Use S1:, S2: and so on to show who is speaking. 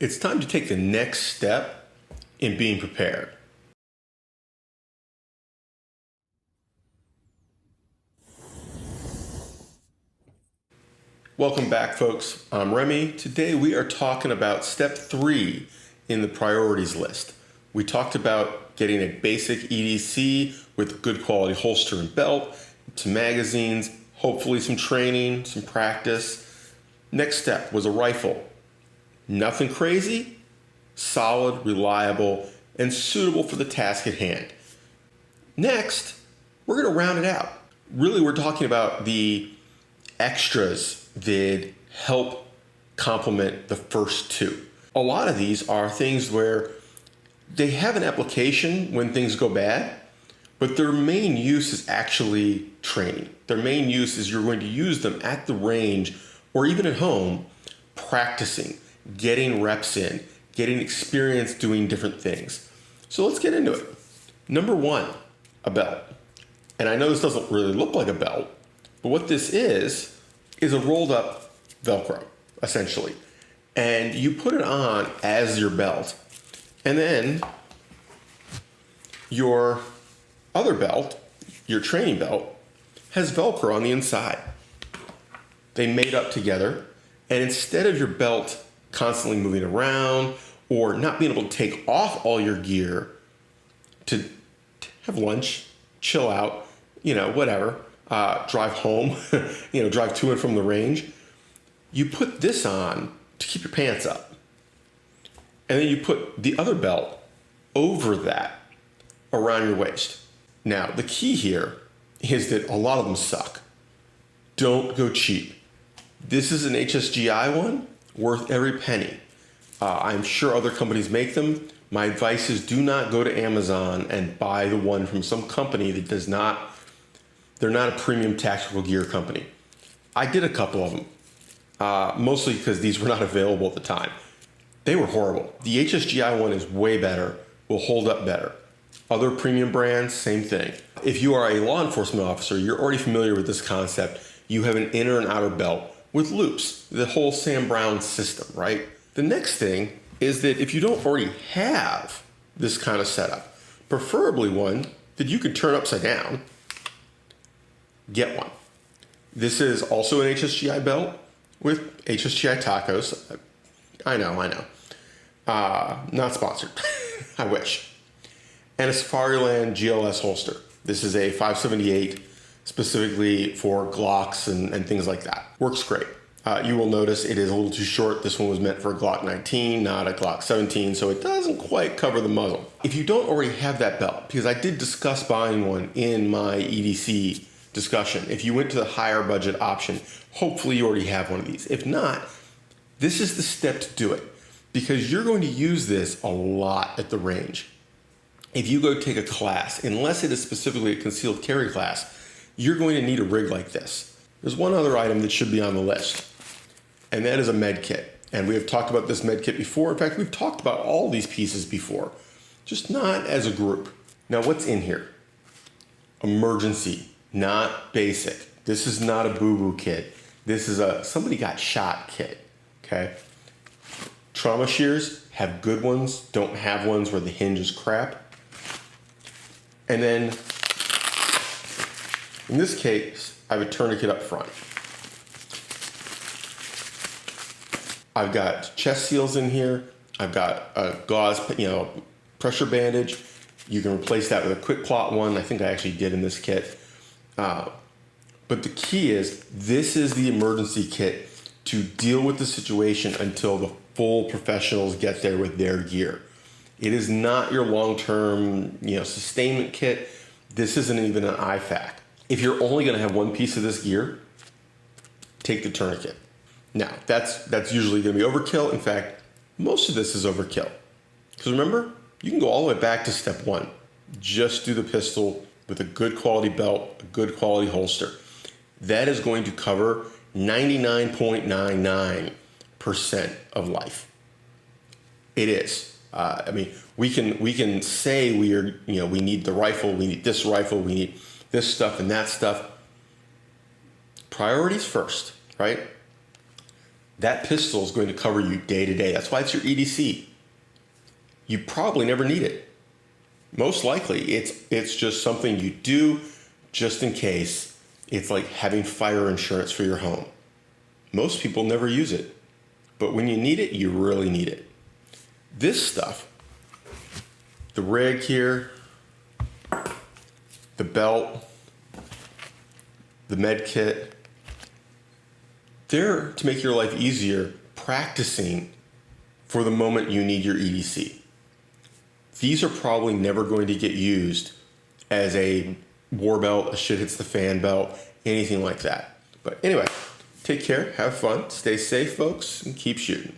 S1: It's time to take the next step in being prepared. Welcome back, folks. I'm Remy. Today we are talking about step 3 in the priorities list. We talked about getting a basic EDC with a good quality holster and belt, some magazines, hopefully some training, some practice. Next step was a rifle. Nothing crazy, solid, reliable, and suitable for the task at hand. Next, we're going to round it out. Really, we're talking about the extras that help complement the first two. A lot of these are things where they have an application when things go bad, but their main use is actually training. Their main use is you're going to use them at the range or even at home, practicing, getting reps in, getting experience doing different things. So let's get into it. Number 1, a belt. And I know this doesn't really look like a belt, but what this is a rolled up Velcro, essentially. And you put it on as your belt. And then your other belt, your training belt, has Velcro on the inside. They mate up together. And instead of your belt constantly moving around or not being able to take off all your gear to have lunch, chill out, whatever, drive home, drive to and from the range, you put this on to keep your pants up. And then you put the other belt over that around your waist. Now, the key here is that a lot of them suck. Don't go cheap. This is an HSGI one, worth every penny. I'm sure other companies make them. My advice is do not go to Amazon and buy the one from some company that they're not a premium tactical gear company. I did a couple of them, mostly because these were not available at the time. They were horrible. The HSGI one is way better, will hold up better. Other premium brands, same thing. If you are a law enforcement officer, you're already familiar with this concept. You have an inner and outer belt with loops, the whole Sam Brown system, right? The next thing is that if you don't already have this kind of setup, preferably one that you can turn upside down, get one. This is also an HSGI belt with HSGI tacos. I know. Not sponsored. I wish. And a Safariland GLS holster. This is a 578 specifically for Glocks and things like that. Works great. You will notice it is a little too short. This one was meant for a Glock 19, not a Glock 17, so it doesn't quite cover the muzzle. If you don't already have that belt, because I did discuss buying one in my EDC discussion, if you went to the higher budget option, hopefully you already have one of these. If not, this is the step to do it, because you're going to use this a lot at the range. If you go take a class, unless it is specifically a concealed carry class, you're going to need a rig like this. There's one other item that should be on the list, and that is a med kit. And we have talked about this med kit before. In fact, we've talked about all these pieces before, just not as a group. Now, what's in here? Emergency, not basic. This is not a boo-boo kit. This is a somebody got shot kit, okay? Trauma shears, have good ones, don't have ones where the hinge is crap. And then, in this case, I have a tourniquet up front. I've got chest seals in here. I've got a gauze, pressure bandage. You can replace that with a quick clot one. I think I actually did in this kit. But the key is, this is the emergency kit to deal with the situation until the full professionals get there with their gear. It is not your long-term, sustainment kit. This isn't even an IFAC. If you're only going to have one piece of this gear, take the tourniquet. Now, that's usually going to be overkill. In fact, most of this is overkill. Because remember, you can go all the way back to step 1. Just do the pistol with a good quality belt, a good quality holster. That is going to cover 99.99% of life. It is. We can say we need the rifle, we need this rifle, we need this stuff and that stuff. Priorities first, right? That pistol is going to cover you day to day. That's why it's your EDC. You probably never need it. Most likely, it's just something you do just in case. It's like having fire insurance for your home. Most people never use it, but when you need it, you really need it. This stuff, the rig here, the belt, the med kit, they're to make your life easier practicing for the moment you need your EDC. These are probably never going to get used as a war belt, a shit hits the fan belt, anything like that. But anyway, take care, have fun, stay safe, folks, and keep shooting.